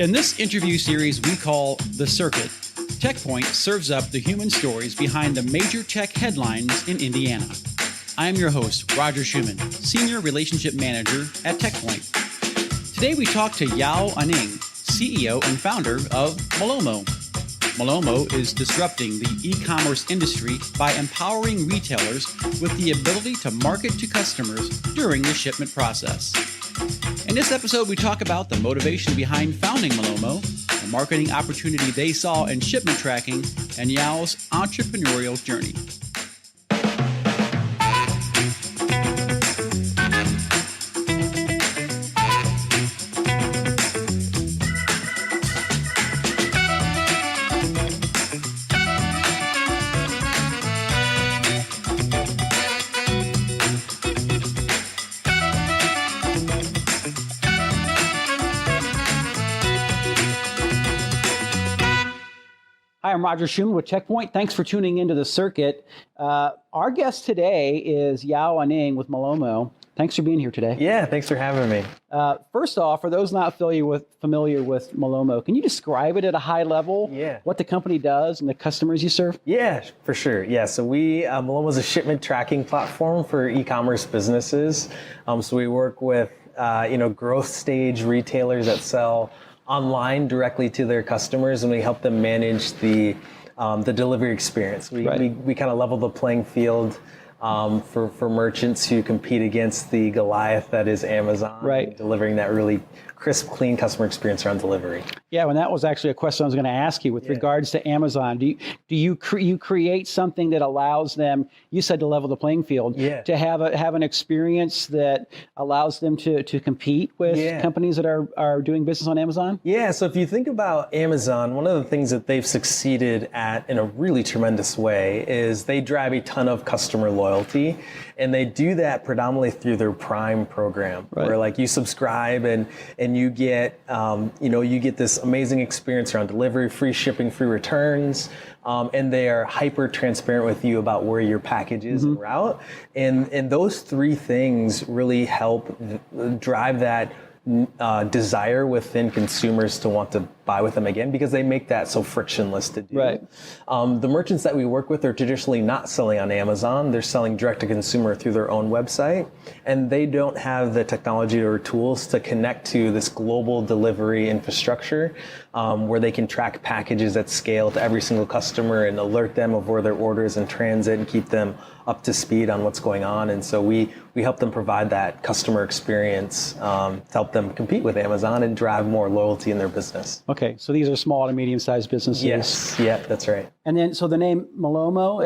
In this interview series we call The Circuit, TechPoint serves up the human stories behind the major tech headlines in Indiana. I am your host, Roger Schumann, Senior Relationship Manager at TechPoint. Today we talk to Yao Aning, CEO and founder of Malomo. Malomo is disrupting the e-commerce industry by empowering retailers with the ability to market to customers during the shipment process. In this episode, we talk about the motivation behind founding Malomo, the marketing opportunity they saw in shipment tracking, and Yao's entrepreneurial journey. Hi, I'm Roger Schumann with TechPoint. Thanks for tuning into The Circuit. Our guest today is Yao Aning with Malomo. Thanks for being here today. Yeah, thanks for having me. First off, for those not familiar with Malomo, can you describe it at a high level? Yeah. What the company does and the customers you serve? Yeah, for sure. Yeah, so Malomo is a shipment tracking platform for e-commerce businesses. So we work with growth stage retailers that sell online directly to their customers, and we help them manage the delivery experience. We kind of level the playing field for merchants who compete against the Goliath that is Amazon, delivering that really crisp, clean customer experience around delivery. Yeah, and that was actually a question I was going to ask you with regards to Amazon. Do you create something that allows them, you said to level the playing field, to have an experience that allows them to compete with companies that are doing business on Amazon? Yeah, so if you think about Amazon, one of the things that they've succeeded at in a really tremendous way is they drive a ton of customer loyalty, and they do that predominantly through their Prime program, where like you subscribe and you get this amazing experience around delivery, free shipping, free returns, and they are hyper transparent with you about where your package is en route. And those three things really help drive that desire within consumers to want to buy with them again, because they make that so frictionless to do. The merchants that we work with are traditionally not selling on Amazon. They're selling direct to consumer through their own website, and they don't have the technology or tools to connect to this global delivery infrastructure where they can track packages at scale to every single customer and alert them of where their order is in transit and keep them up to speed on what's going on. And so we help them provide that customer experience to help them compete with Amazon and drive more loyalty in their business. Okay, so these are small to medium-sized businesses. Yes, yeah, that's right. And then, so the name Malomo,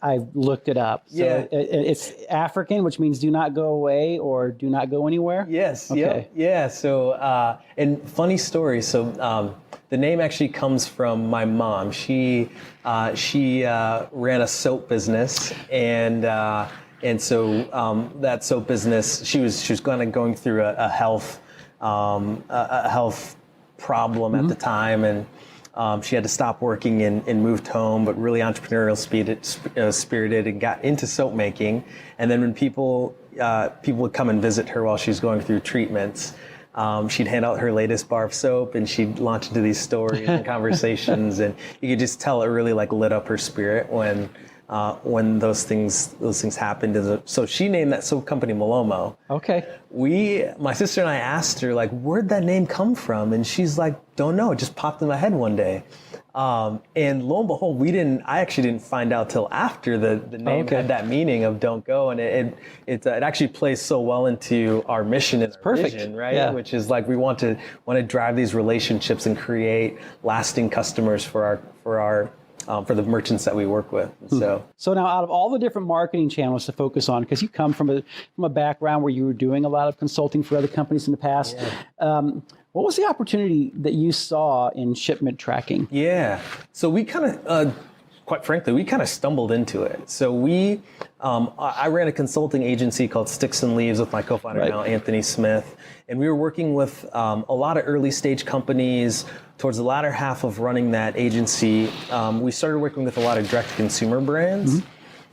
I've looked it up. So it's African, which means do not go away or do not go anywhere? Yes, okay. Yeah, so, and funny story, so the name actually comes from my mom. She ran a soap business, and so that soap business, she was going through a health problem at the time, and she had to stop working and moved home, but really entrepreneurial spirited and got into soap making. And then when people would come and visit her while she's going through treatments, she'd hand out her latest bar of soap, and she'd launch into these stories and conversations, and you could just tell it really like lit up her spirit when those things happened. So she named that soap company Malomo. Okay. My sister and I asked her, like, where'd that name come from? And she's like, don't know. It just popped in my head one day. And lo and behold, I actually didn't find out till after the name had that meaning of don't go. And it actually plays so well into our mission and our vision, right? Yeah. Which is like, we want to drive these relationships and create lasting customers for the merchants that we work with. So now, out of all the different marketing channels to focus on, because you come from a background where you were doing a lot of consulting for other companies in the past, what was the opportunity that you saw in shipment tracking? Yeah, so we kind of, quite frankly, we kind of stumbled into it. So I ran a consulting agency called Sticks and Leaves with my co-founder now, Anthony Smith, and we were working with a lot of early stage companies. Towards the latter half of running that agency, we started working with a lot of direct-to-consumer brands.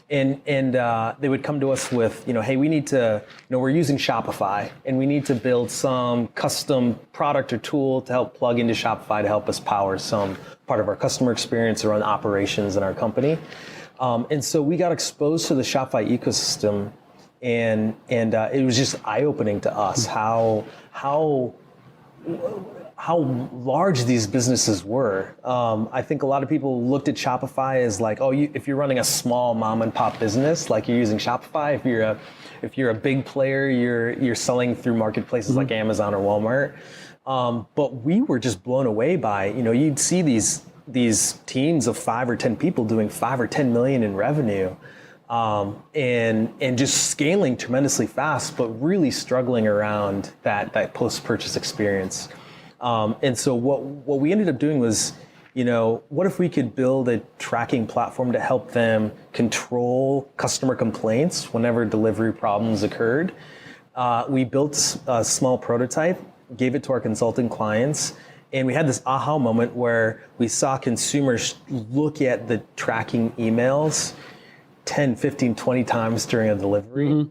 They would come to us with, hey, we need to, we're using Shopify and we need to build some custom product or tool to help plug into Shopify to help us power some part of our customer experience or run operations in our company. And so we got exposed to the Shopify ecosystem, and it was just eye-opening to us how large these businesses were. I think a lot of people looked at Shopify as like, if you're running a small mom and pop business, like you're using Shopify. If you're a big player, you're selling through marketplaces like Amazon or Walmart. But we were just blown away by, you'd see these teams of 5 or 10 people doing 5 or 10 million in revenue, and just scaling tremendously fast, but really struggling around that post-purchase experience. And so what we ended up doing was, what if we could build a tracking platform to help them control customer complaints whenever delivery problems occurred? We built a small prototype, gave it to our consulting clients, and we had this aha moment where we saw consumers look at the tracking emails 10, 15, 20 times during a delivery.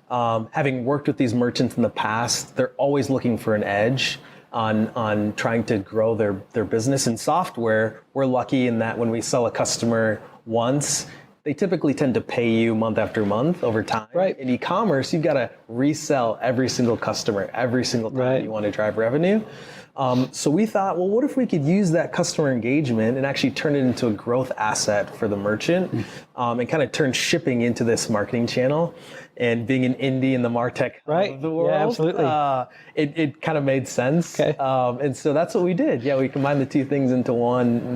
Having worked with these merchants in the past, they're always looking for an edge on trying to grow their business. In software, we're lucky in that when we sell a customer once, they typically tend to pay you month after month over time. Right. In e-commerce, you've got to resell every single customer every single time you want to drive revenue. So we thought, well, what if we could use that customer engagement and actually turn it into a growth asset for the merchant, and kind of turn shipping into this marketing channel. And being an indie in the MarTech of the world, absolutely. It kind of made sense. Okay. And so that's what we did. Yeah, we combined the two things into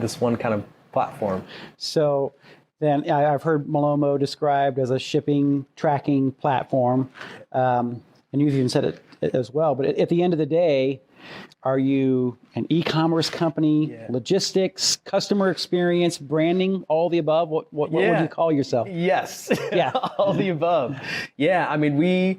this one kind of platform. So then I've heard Malomo described as a shipping tracking platform, and you've even said it as well. But at the end of the day, are you an e-commerce company, logistics, customer experience, branding, all the above? What would you call yourself? Yes. Yeah. All the above. Yeah. I mean, we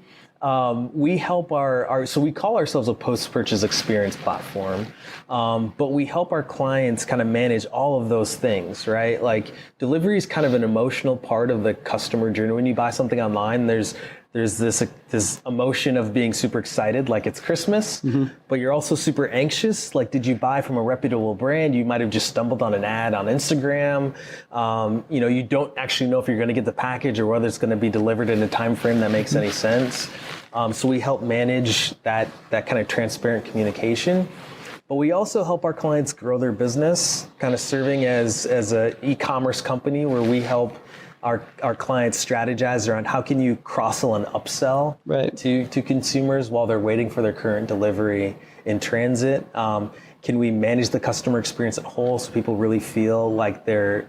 help so we call ourselves a post-purchase experience platform, but we help our clients kind of manage all of those things, right? Like delivery is kind of an emotional part of the customer journey. When you buy something online, there's this emotion of being super excited, like it's Christmas, but you're also super anxious. Like, did you buy from a reputable brand? You might have just stumbled on an ad on Instagram. You don't actually know if you're going to get the package or whether it's going to be delivered in a time frame that makes any sense. So we help manage that kind of transparent communication. But we also help our clients grow their business, kind of serving as an e-commerce company where we help our clients strategize around how can you cross-sell and upsell to consumers while they're waiting for their current delivery in transit. Can we manage the customer experience at whole so people really feel like they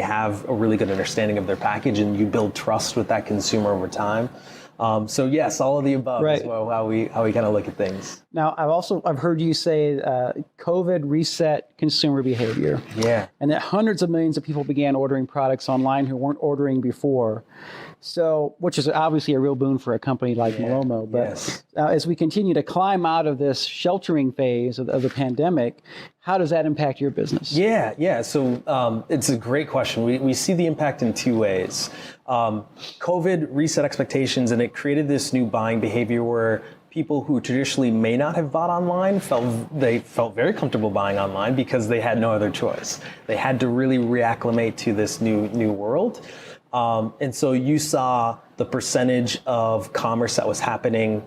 have a really good understanding of their package, and you build trust with that consumer over time? So yes, all of the above as well, how we kind of look at things. Now, I've heard you say COVID reset consumer behavior. Yeah. And that hundreds of millions of people began ordering products online who weren't ordering before. So, which is obviously a real boon for a company like Malomo. But as we continue to climb out of this sheltering phase of the pandemic, how does that impact your business? Yeah. So it's a great question. We see the impact in two ways. COVID reset expectations, and it created this new buying behavior where people who traditionally may not have bought online felt very comfortable buying online because they had no other choice. They had to really reacclimate to this new world. And so you saw the percentage of commerce that was happening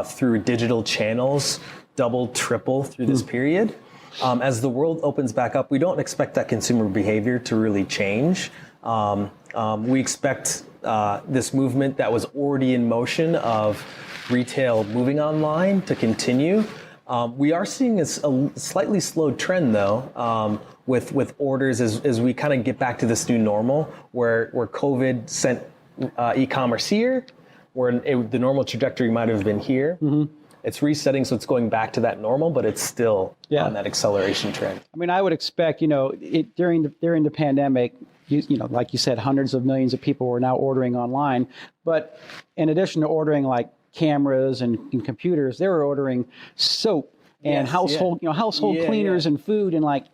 through digital channels double, triple through this period. As the world opens back up, we don't expect that consumer behavior to really change. We expect this movement that was already in motion of retail moving online to continue. We are seeing a slightly slowed trend, though, with orders as we kind of get back to this new normal, where COVID sent e-commerce here, where the normal trajectory might have been here. It's resetting, so it's going back to that normal, but it's still on that acceleration trend. I mean, I would expect, during the pandemic, like you said, hundreds of millions of people were now ordering online. But in addition to ordering like cameras and computers, they were ordering soap and household cleaners and food, and like,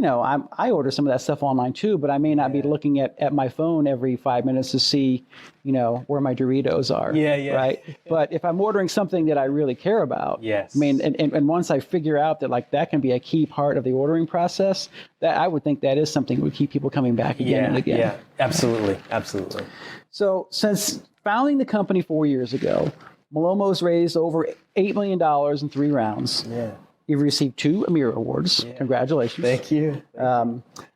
I order some of that stuff online too, but I may not be looking at my phone every 5 minutes to see, where my Doritos are. Right. But if I'm ordering something that I really care about, I mean, and once I figure out that like that can be a key part of the ordering process, that I would think that is something that would keep people coming back again and again. Yeah, absolutely. Absolutely. So since founding the company 4 years ago, Malomo's raised over $8 million in 3 rounds. Yeah. You've received 2 Amir Awards. Yeah. Congratulations. Thank you.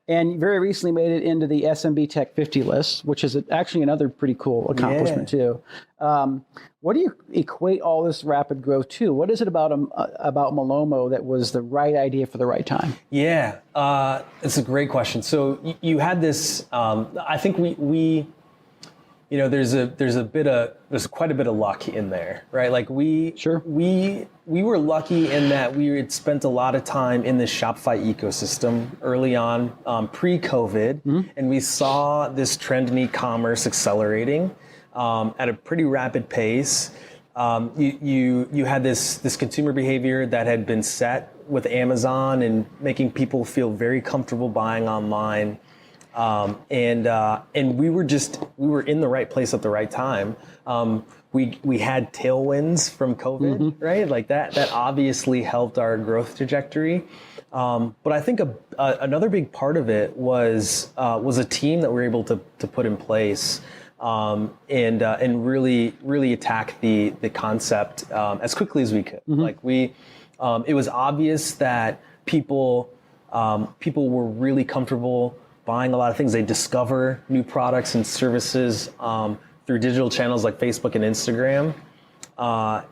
And you very recently made it into the SMB Tech 50 list, which is actually another pretty cool accomplishment too. What do you equate all this rapid growth to? What is it about Malomo that was the right idea for the right time? Yeah, it's a great question. So you had this. I think we there's quite a bit of luck in there, right? Like we were lucky in that we had spent a lot of time in the Shopify ecosystem early on, pre-COVID, and we saw this trend in e-commerce accelerating at a pretty rapid pace. You had this consumer behavior that had been set with Amazon and making people feel very comfortable buying online. And we were in the right place at the right time. We had tailwinds from COVID, right? Like that obviously helped our growth trajectory. But I think another big part of it was a team that we were able to put in place, and really attack the concept as quickly as we could. Like it was obvious that people were really comfortable buying a lot of things. They discover new products and services through digital channels like Facebook and Instagram.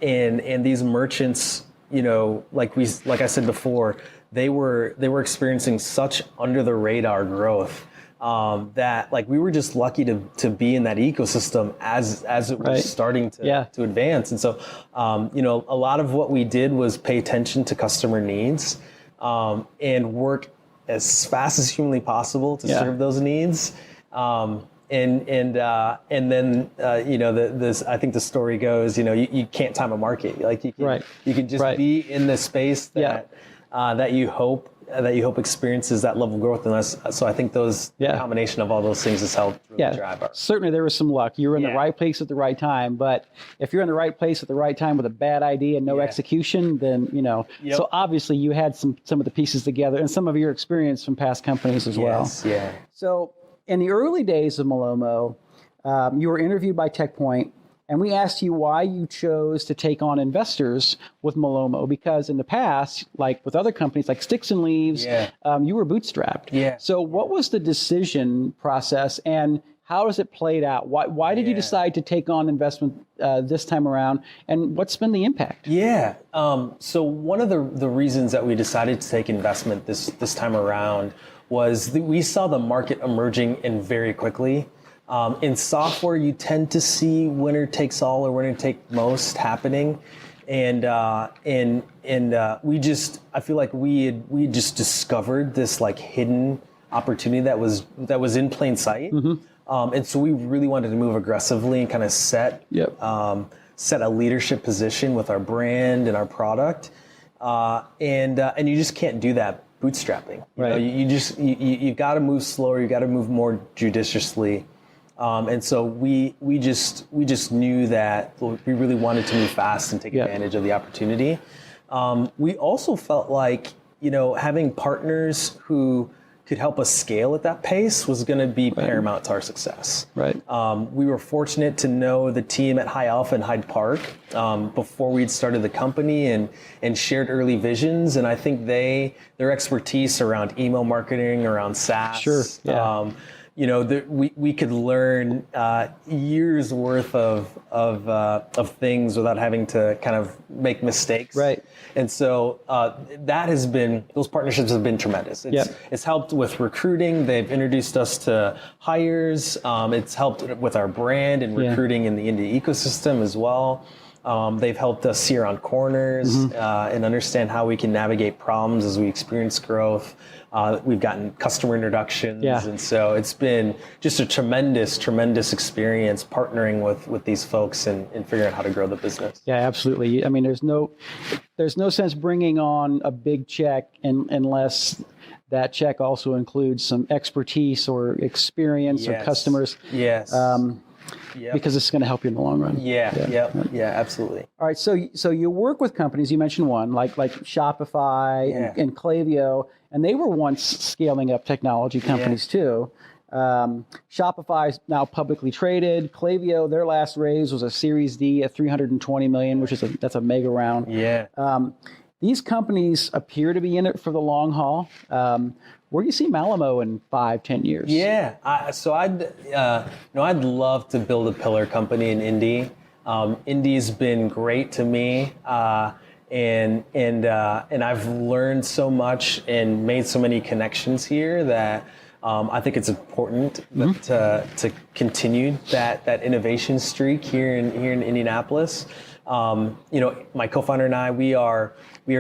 And these merchants, like I said before, they were experiencing such under the radar growth that like we were just lucky to be in that ecosystem as it was starting to advance. And so a lot of what we did was pay attention to customer needs and work as fast as humanly possible to serve those needs. And then I think the story goes, you can't time a market. Like you can just be in the space that you hope experiences that level of growth. And so I think the combination of all those things has helped really drive our. Certainly there was some luck. You were in the right place at the right time, but if you're in the right place at the right time with a bad idea and no execution, then, so obviously you had some of the pieces together and some of your experience from past companies as well. Yeah. So in the early days of Malomo, you were interviewed by TechPoint, and we asked you why you chose to take on investors with Malomo, because in the past, like with other companies like Sticks and Leaves, you were bootstrapped. Yeah. So what was the decision process and how has it played out? Why did you decide to take on investment this time around, and what's been the impact? Yeah. So one of the reasons that we decided to take investment this time around was that we saw the market emerging in very quickly. In software, you tend to see winner takes all or winner take most happening, and I feel like we just discovered this like hidden opportunity that was in plain sight, and so we really wanted to move aggressively and kind of set a leadership position with our brand and our product, and you just can't do that bootstrapping. You got to move slower. You got to move more judiciously. And so we just knew that we really wanted to move fast and take advantage of the opportunity. We also felt like, having partners who could help us scale at that pace was going to be paramount to our success. Right. We were fortunate to know the team at High Alpha and Hyde Park before we'd started the company and shared early visions. And I think their expertise around email marketing, around SaaS, we could learn years worth of things without having to kind of make mistakes. Right. And so those partnerships have been tremendous. It's helped with recruiting. They've introduced us to hires. It's helped with our brand and recruiting in the India ecosystem as well. They've helped us see around corners and understand how we can navigate problems as we experience growth. We've gotten customer introductions, and so it's been just a tremendous experience partnering with these folks and figuring out how to grow the business. Yeah, absolutely. I mean, there's no sense bringing on a big check unless that check also includes some expertise or experience or customers. Yes. Because it's going to help you in the long run. Yeah, absolutely. All right, so you work with companies, you mentioned one, like Shopify and Klaviyo, and they were once scaling up technology companies too. Shopify is now publicly traded. Klaviyo, their last raise was a Series D at $320 million, that's a mega round. Yeah. These companies appear to be in it for the long haul. Where do you see Malomo in 5-10 years? Yeah, I'd love to build a pillar company in Indy. Indy's been great to me, and I've learned so much and made so many connections here that I think it's important to continue that innovation streak here in Indianapolis. My co-founder and I, we are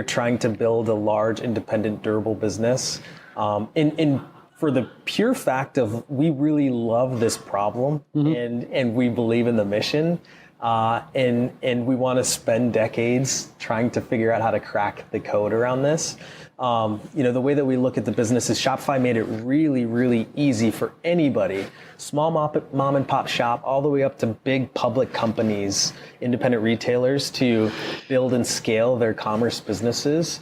trying to build a large, independent, durable business. And for the pure fact of we really love this problem and we believe in the mission, and we want to spend decades trying to figure out how to crack the code around this. The way that we look at the business is Shopify made it really, really easy for anybody, small mom and pop shop, all the way up to big public companies, independent retailers, to build and scale their commerce businesses.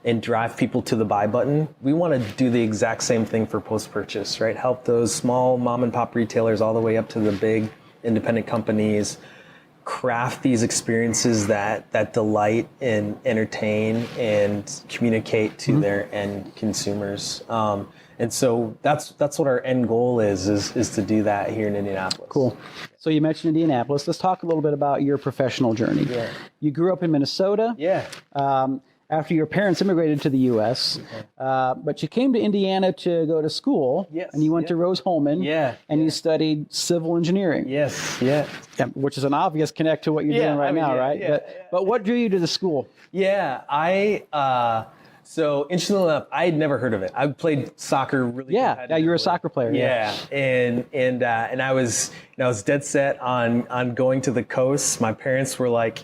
And drive people to the buy button. We want to do the exact same thing for post-purchase, right? Help those small mom and pop retailers all the way up to the big independent companies craft these experiences that delight and entertain and communicate to their end consumers. And so that's what our end goal is to do that here in Indianapolis. Cool. So you mentioned Indianapolis. Let's talk a little bit about your professional journey. Yeah. You grew up in Minnesota. Yeah. After your parents immigrated to the U.S., but you came to Indiana to go to school, and you went to Rose-Hulman, and you studied civil engineering. Yes, yeah. Which is an obvious connect to what you're doing right now, right? But what drew you to the school? So interestingly enough, I had never heard of it. I played soccer really competitively. Yeah, you were a soccer player. And I was dead set on going to the coast. My parents were like,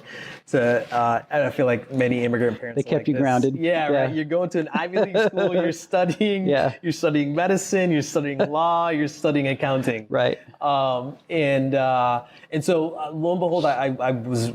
I feel like many immigrant parents. They kept you grounded. Yeah, right. You're going to an Ivy League school. You're studying. You're studying medicine. You're studying law. You're studying accounting. Right. And so lo and behold,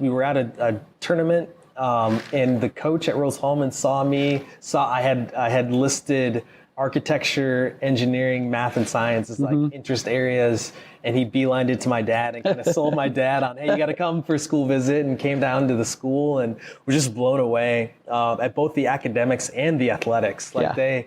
we were at a tournament. And the coach at Rose-Hulman saw I had listed architecture, engineering, math, and science as like interest areas, and he beelined it to my dad and kind of sold my dad on, hey, you got to come for a school visit, and came down to the school and was just blown away at both the academics and the athletics. The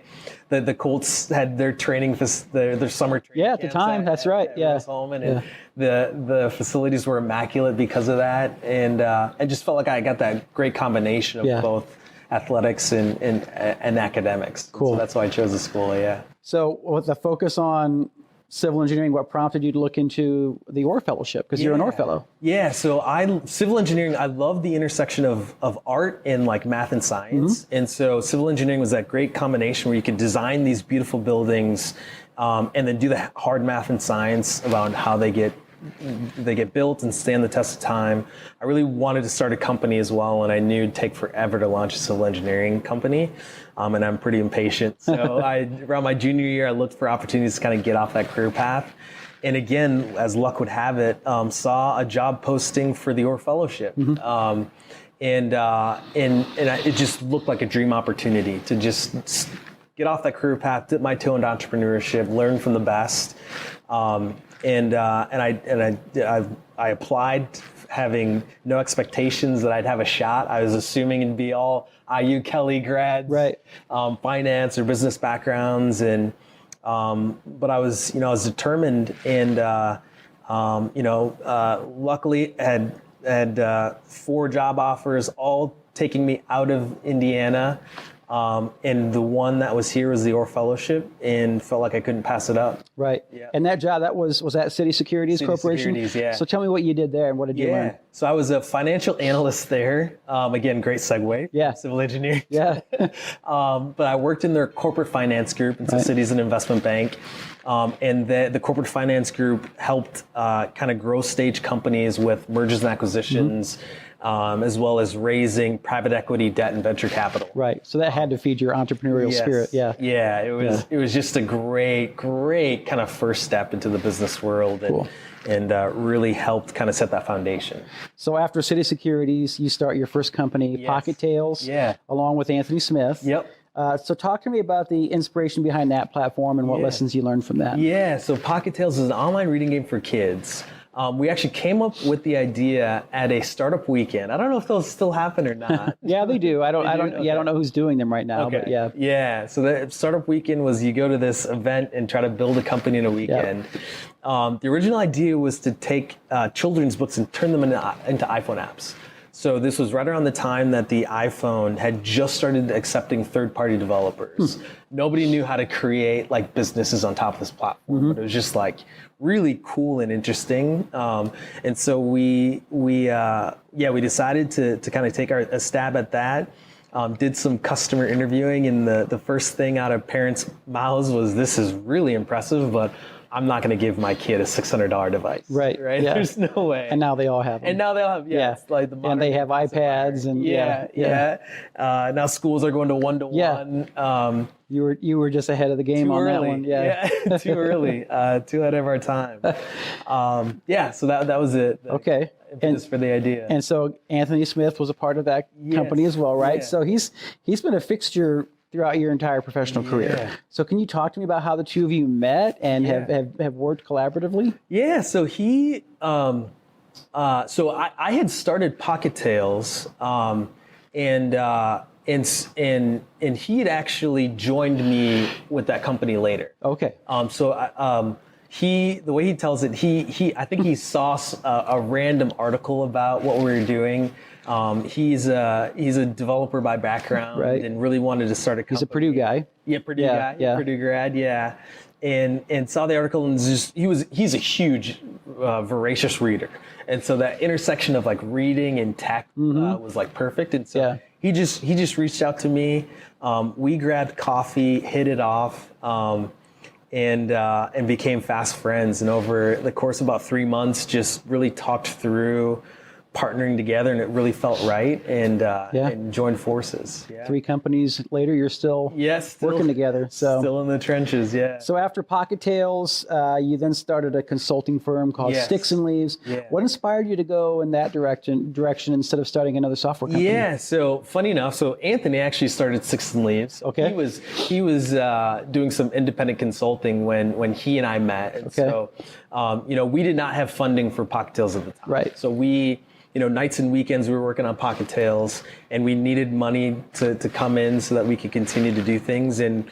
Colts had their training, their summer training. Yeah, at the time, that's right. At Rose-Hulman, and the facilities were immaculate because of that, and I just felt like I got that great combination of both athletics and academics. Cool. So that's why I chose the school. Yeah. So with the focus on civil engineering, what prompted you to look into the Orr Fellowship? Because you're an Orr Fellow. Yeah. So civil engineering, I love the intersection of art and like math and science. And so civil engineering was that great combination where you could design these beautiful buildings and then do the hard math and science about how they get built and stand the test of time. I really wanted to start a company as well, and I knew it'd take forever to launch a civil engineering company, and I'm pretty impatient. So around my junior year, I looked for opportunities to kind of get off that career path. And again, as luck would have it, saw a job posting for the Orr Fellowship. And it just looked like a dream opportunity to just get off that career path, dip my toe into entrepreneurship, learn from the best. And I applied having no expectations that I'd have a shot. I was assuming it'd be all IU Kelly grads, right? Finance or business backgrounds, but I was determined, and luckily had 4 job offers, all taking me out of Indiana. And the one that was here was the Orr Fellowship, and felt like I couldn't pass it up. Right. Yeah. And that job, was that City Securities Corporation? Securities, yeah. So tell me what you did there and what did you learn? So I was a financial analyst there. Again, great segue. Yeah. Civil engineer. Yeah. But I worked in their corporate finance group, and so City's an investment bank. And the corporate finance group helped kind of growth stage companies with mergers and acquisitions, as well as raising private equity, debt, and venture capital. Right. So that had to feed your entrepreneurial spirit. Yeah. Yeah. It was just a great kind of first step into the business world, and really helped kind of set that foundation. So after City Securities, you start your first company, Pocket Tales, along with Anthony Smith. Yep. So talk to me about the inspiration behind that platform and what lessons you learned from that. Yeah, so Pocket Tales is an online reading game for kids. We actually came up with the idea at a startup weekend. I don't know if those still happen or not. Yeah, they do. I don't know who's doing them right now, but yeah. Yeah, so the startup weekend was you go to this event and try to build a company in a weekend. Yep. The original idea was to take children's books and turn them into iPhone apps. So this was right around the time that the iPhone had just started accepting third-party developers. Nobody knew how to create like businesses on top of this platform, but it was just like really cool and interesting. And so we decided to kind of take a stab at that. Did some customer interviewing, and the first thing out of parents' mouths was, "This is really impressive, but I'm not going to give my kid a $600 device." Right. Yeah. There's no way. And now they all have them. It's like the and they have iPads and now schools are going to one-to-one. Yeah. You were just ahead of the game on that one. Too early. Too ahead of our time. So that was it. Okay. And for the idea. And so Anthony Smith was a part of that company as well, right? Yeah. So he's been a fixture throughout your entire professional career. So can you talk to me about how the two of you met and have worked collaboratively? Yeah, so he, so I had started Pocket Tales, and he had actually joined me with that company later. Okay. The way he tells it, I think he saw a random article about what we were doing. He's a developer by background, and really wanted to start a company. He's a Purdue guy. Yeah, Purdue guy. Yeah. Purdue grad. Yeah, and saw the article, and he's a huge, voracious reader, and so that intersection of like reading and tech was like perfect. And so he just reached out to me. We grabbed coffee, hit it off. And became fast friends. And over the course of about 3 months, just really talked through partnering together, and it really felt right, and joined forces. Yeah. 3 companies later, you're still working together. So still in the trenches, So after Pocket Tales, you then started a consulting firm called Sticks and Leaves. Yeah. What inspired you to go in that direction instead of starting another software company? Yeah, so funny enough, so Anthony actually started Sticks and Leaves. Okay. He was doing some independent consulting when he and I met. And so, we did not have funding for Pocket Tales at the time. Right. So we, nights and weekends we were working on Pocket Tales, and we needed money to come in so that we could continue to do things. And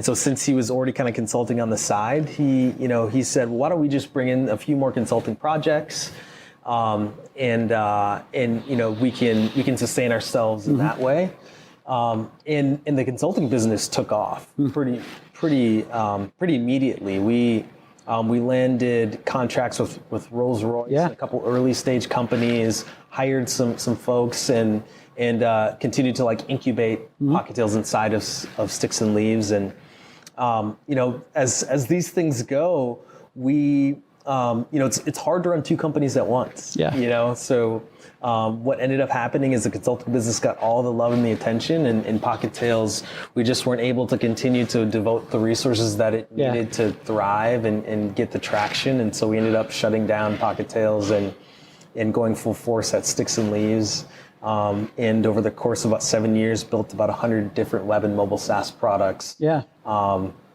so since he was already kind of consulting on the side, he said, well, why don't we just bring in a few more consulting projects, and we can sustain ourselves in that way. And the consulting business took off pretty immediately. We landed contracts with Rolls-Royce, and a couple early stage companies, hired some folks, and continued to like incubate Pocket Tales inside of Sticks and Leaves. And as these things go, we it's hard to run 2 companies at once. So what ended up happening is the consulting business got all the love and the attention, and in Pocket Tales, we just weren't able to continue to devote the resources that it needed to thrive and get the traction. And so we ended up shutting down Pocket Tales and going full force at Sticks and Leaves. And over the course of about 7 years, built about 100 different web and mobile SaaS products.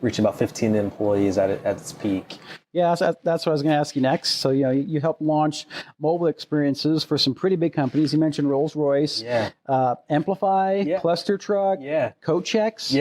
Reaching about 15 employees at its peak. Yeah, so that's what I was going to ask you next. So, you helped launch mobile experiences for some pretty big companies. You mentioned Rolls-Royce, Amplify, Cluster Truck, CoachX.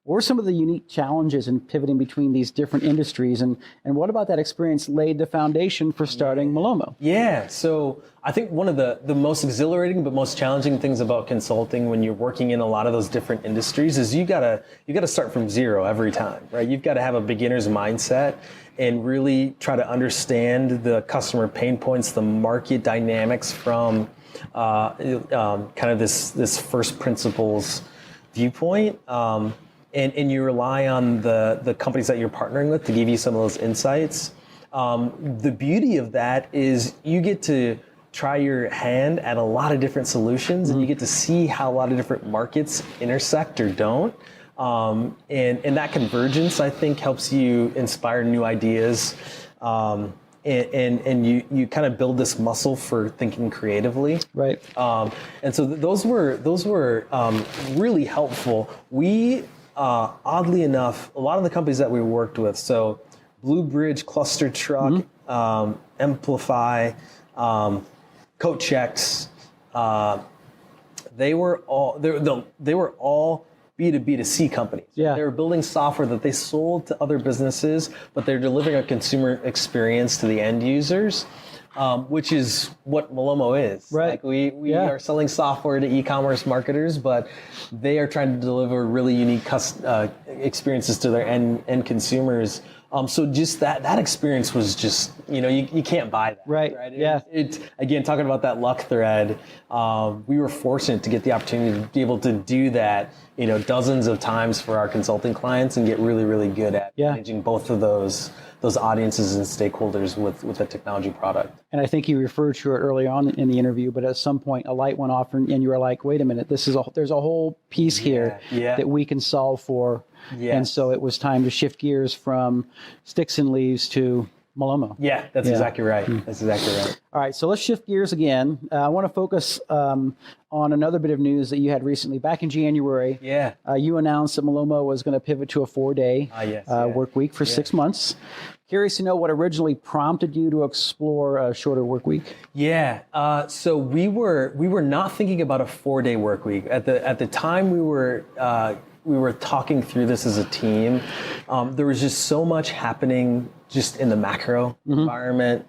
What were some of the unique challenges in pivoting between these different industries, and what about that experience laid the foundation for starting Malomo? Yeah, so I think one of the most exhilarating but most challenging things about consulting when you're working in a lot of those different industries is you gotta start from zero every time, right? You've got to have a beginner's mindset and really try to understand the customer pain points, the market dynamics from kind of this first principles viewpoint. And you rely on the companies that you're partnering with to give you some of those insights. The beauty of that is you get to try your hand at a lot of different solutions, and you get to see how a lot of different markets intersect or don't. And that convergence, I think, helps you inspire new ideas. And you kind of build this muscle for thinking creatively. Right. And so those were really helpful. We, oddly enough, a lot of the companies that we worked with, so Blue Bridge, Cluster Truck, Amplify, CoachX, they were all B2B2C companies. Yeah. They were building software that they sold to other businesses, but they're delivering a consumer experience to the end users, which is what Malomo is. Right. Like we are selling software to e-commerce marketers, but they are trying to deliver really unique experiences to their end consumers. So just that experience was just, you can't buy that. Right. Yeah. Again, talking about that luck thread, we were fortunate to get the opportunity to be able to do that, dozens of times for our consulting clients and get really, really good at managing both of those audiences and stakeholders with a technology product. And I think you referred to it early on in the interview, but at some point a light went off and you were like, wait a minute, there's a whole piece here that we can solve for. Yes. And so it was time to shift gears from sticks and leaves to Malomo. Yeah, that's exactly right. That's exactly right. All right, so let's shift gears again. I want to focus on another bit of news that you had recently. Back in January, you announced that Malomo was going to pivot to a 4-day work week for 6 months. Curious to know what originally prompted you to explore a shorter work week. Yeah, so we were not thinking about a 4-day work week at the time. We were talking through this as a team. There was just so much happening just in the macro environment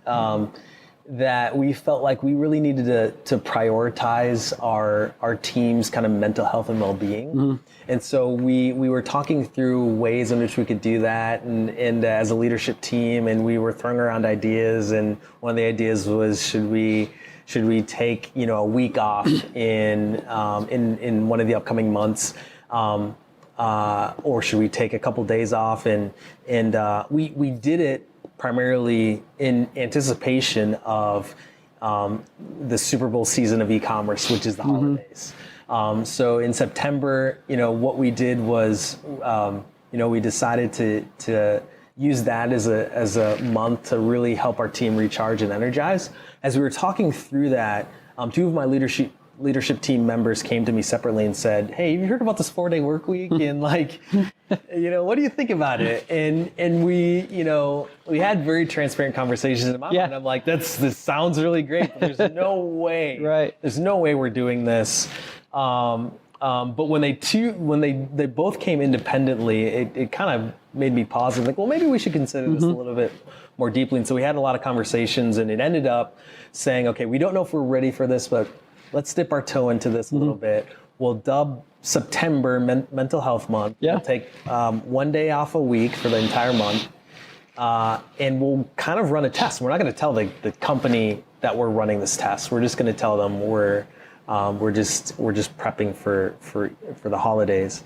that we felt like we really needed to prioritize our team's kind of mental health and well-being. And so we were talking through ways in which we could do that and as a leadership team, and we were throwing around ideas, and one of the ideas was should we take a week off in one of the upcoming months, or should we take a couple days off? And we did it primarily in anticipation of the Super Bowl season of e-commerce, which is the holidays. So in September, what we did was, we decided to use that as a month to really help our team recharge and energize. As we were talking through that, two of my leadership team members came to me separately and said, "Hey, have you heard about this 4-day work week? And what do you think about it?" And we had very transparent conversations in my mind. I'm like, this sounds really great, but there's no way. Right. There's no way we're doing this. But when they both came independently, it kind of made me pause and well, maybe we should consider this a little bit more deeply. And so we had a lot of conversations, and it ended up saying, okay, we don't know if we're ready for this, but let's dip our toe into this a little bit. We'll dub September Mental Health Month. We'll take 1 day off a week for the entire month, and we'll kind of run a test. We're not going to tell the company that we're running this test. We're just going to tell them we're just prepping for the holidays.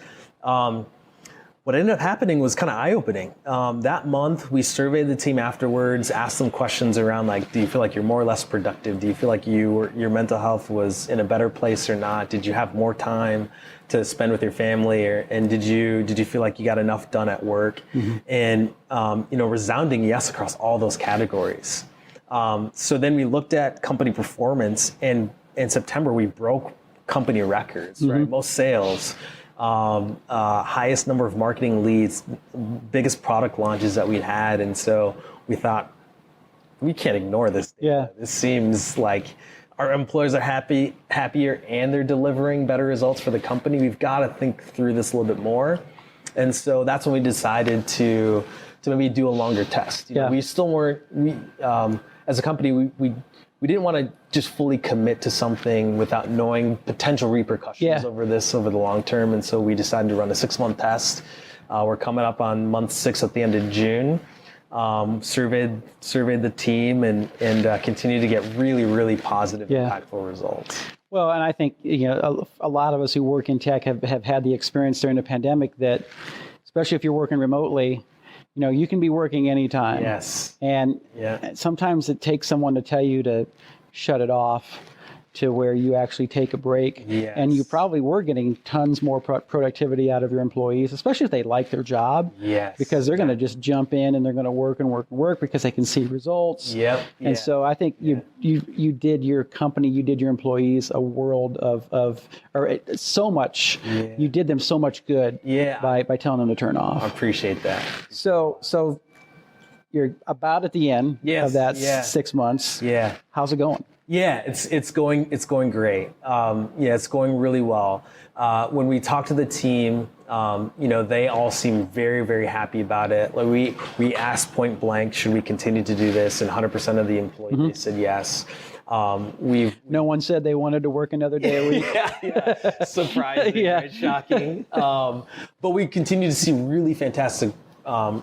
What ended up happening was kind of eye-opening. That month, we surveyed the team afterwards, asked them questions around do you feel like you're more or less productive? Do you feel like your mental health was in a better place or not? Did you have more time to spend with your family, and did you feel like you got enough done at work? And resounding yes across all those categories. So then we looked at company performance, and in September we broke company records, right? Most sales. Highest number of marketing leads, biggest product launches that we'd had. And so we thought, we can't ignore this data. This seems like our employees are happier, and they're delivering better results for the company. We've got to think through this a little bit more. And so that's when we decided to maybe do a longer test. You know, we still weren't, as a company, we didn't want to just fully commit to something without knowing potential repercussions over the long term. And so we decided to run a 6-month test. We're coming up on month 6 at the end of June. Surveyed the team and continue to get really, really positive, impactful results. Well, and I think, you know, a lot of us who work in tech have had the experience during the pandemic that, especially if you're working remotely, you know, you can be working anytime. Yes. And sometimes it takes someone to tell you to shut it off to where you actually take a break. Yes. And you probably were getting tons more productivity out of your employees, especially if they like their job. Yes. Because they're going to just jump in and they're going to work and work and work because they can see results. Yep. And so I think you did your company, you did your employees a world so much. Yeah. You did them so much good by telling them to turn off. I appreciate that. So you're about at the end of that 6 months. Yeah. How's it going? Yeah, it's going great. It's going really well. When we talk to the team, you know, they all seem very, very happy about it. Like we asked point blank, should we continue to do this? And 100% of the employees said yes. No one said they wanted to work another day a week. Surprising, right? Shocking. But we continue to see really fantastic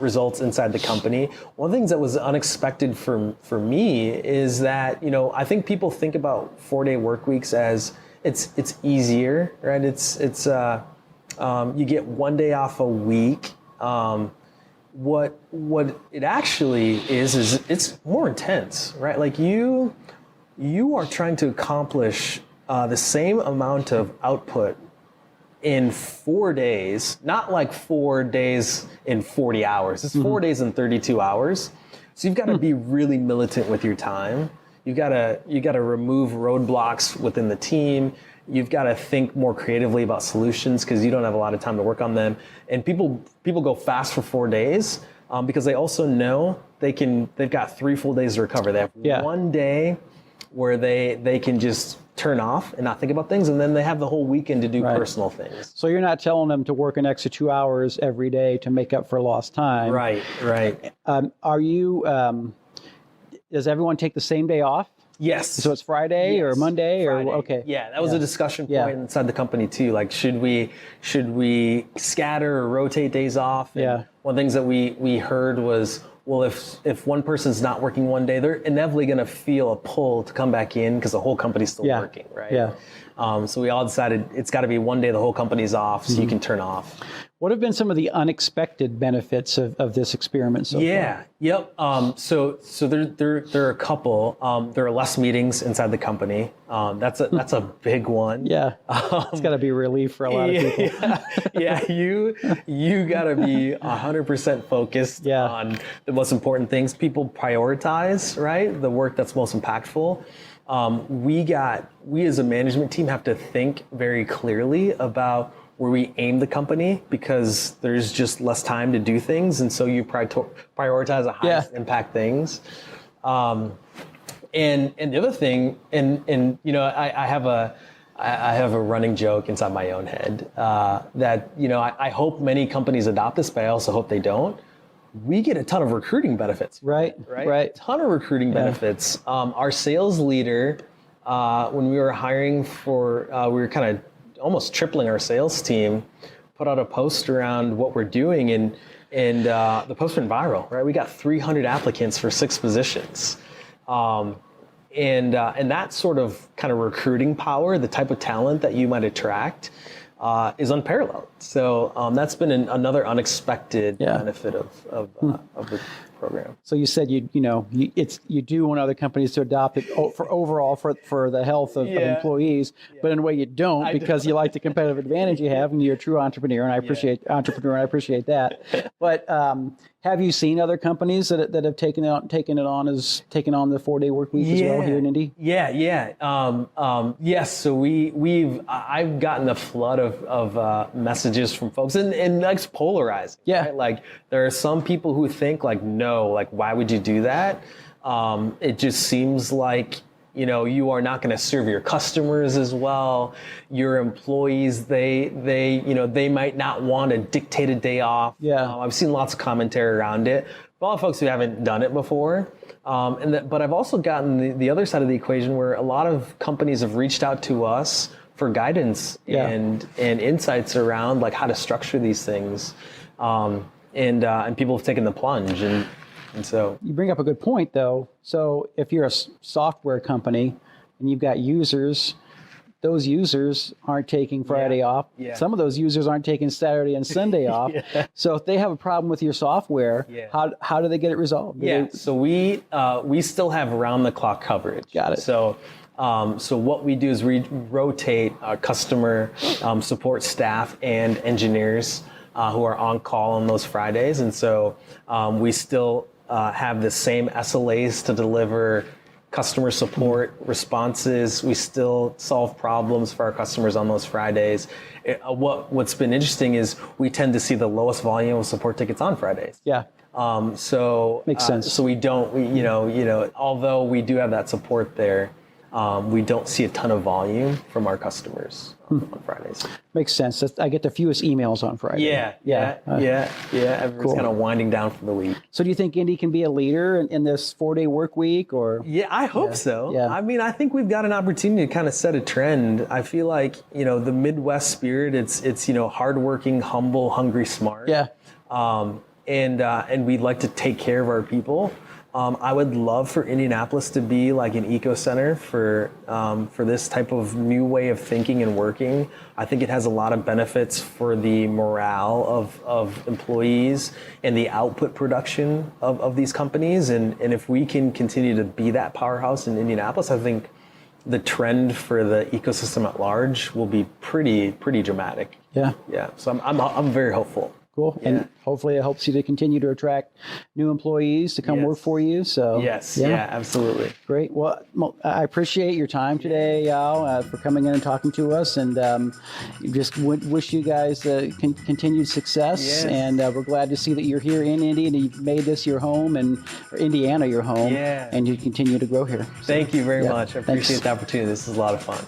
results inside the company. One of the things that was unexpected for me is that, you know, I think people think about 4-day work weeks as it's easier, right? It's you get 1 day off a week. What it actually is it's more intense, right? Like you are trying to accomplish the same amount of output in 4 days, not like 4 days in 40 hours. It's 4 days in 32 hours. So you've got to be really militant with your time. You got to remove roadblocks within the team. You've got to think more creatively about solutions because you don't have a lot of time to work on them. And people go fast for 4 days because they also know they've got 3 full days to recover. They have 1 day where they can just turn off and not think about things, and then they have the whole weekend to do personal things. So you're not telling them to work an extra 2 hours every day to make up for lost time. Right. Are you, does everyone take the same day off? Yes. So it's Friday or Monday Friday. or okay. Yeah, that was a discussion point inside the company too. Like, should we scatter or rotate days off? And one of the things that we heard was, well, if one person's not working 1 day, they're inevitably going to feel a pull to come back in because the whole company's still working, right? Yeah. So we all decided it's got to be 1 day the whole company's off, so you can turn off. What have been some of the unexpected benefits of this experiment so far? Yep. So there are a couple. There are less meetings inside the company. That's a big one. Yeah. It's got to be a relief for a lot of people. You got to be 100% focused on the most important things. People prioritize, right? The work that's most impactful. We as a management team have to think very clearly about where we aim the company because there's just less time to do things, and so you prioritize the highest impact things. And the other thing, and you know, I have a running joke inside my own head that, you know, I hope many companies adopt this, but I also hope they don't. We get a ton of recruiting benefits. Right. A ton of recruiting benefits. Our sales leader, when we were hiring for, we were kind of almost tripling our sales team, put out a post around what we're doing, and the post went viral, right? We got 300 applicants for 6 positions. And that sort of kind of recruiting power, the type of talent that you might attract, is unparalleled. So that's been another unexpected benefit of the program. So you said you do want other companies to adopt it for the health of employees, but in a way you don't because you like the competitive advantage you have and you're a true entrepreneur, and I appreciate that. But have you seen other companies that have taken on the 4-day work week as well here in Indy? Yes. So I've gotten a flood of messages from folks, and that's polarizing. Right? Like there are some people who think like, no, like why would you do that? It just seems like you are not going to serve your customers as well. Your employees, they might not want to dictate a day off. Yeah. I've seen lots of commentary around it. A lot of folks who haven't done it before. But I've also gotten the other side of the equation where a lot of companies have reached out to us for guidance and insights around like how to structure these things. And people have taken the plunge. And so you bring up a good point, though. So if you're a software company and you've got users, those users aren't taking Friday off. Yeah. Some of those users aren't taking Saturday and Sunday off. So if they have a problem with your software, how do they get it resolved? So we still have around the clock coverage. Got it. So what we do is we rotate customer support staff and engineers who are on call on those Fridays, and so we still have the same SLAs to deliver customer support responses. We still solve problems for our customers on those Fridays. What's been interesting is we tend to see the lowest volume of support tickets on Fridays. Yeah. So makes sense. So we don't, although we do have that support there, we don't see a ton of volume from our customers on Fridays. Makes sense. I get the fewest emails on Friday. Yeah. Everyone's Cool. kind of winding down for the week. So do you think Indy can be a leader in this 4-day work week, or? Yeah, I hope so. Yeah. I mean, I think we've got an opportunity to kind of set a trend. I feel like, the Midwest spirit, it's hardworking, humble, hungry, smart. Yeah. And we'd like to take care of our people. I would love for Indianapolis to be like an eco center for this type of new way of thinking and working. I think it has a lot of benefits for the morale of employees and the output production of these companies. And if we can continue to be that powerhouse in Indianapolis, I think the trend for the ecosystem at large will be pretty dramatic. Yeah. Yeah. So I'm very hopeful. Cool. Yeah. And hopefully it helps you to continue to attract new employees to come work for you. So yes, yeah, absolutely. Great. Well, I appreciate your time today, Al, for coming in and talking to us, and just wish you guys continued success. Yes. And we're glad to see that you're here in Indy and you've made this your home, or Indiana your home, and you continue to grow here. Thank you very much. I appreciate the opportunity. This is a lot of fun.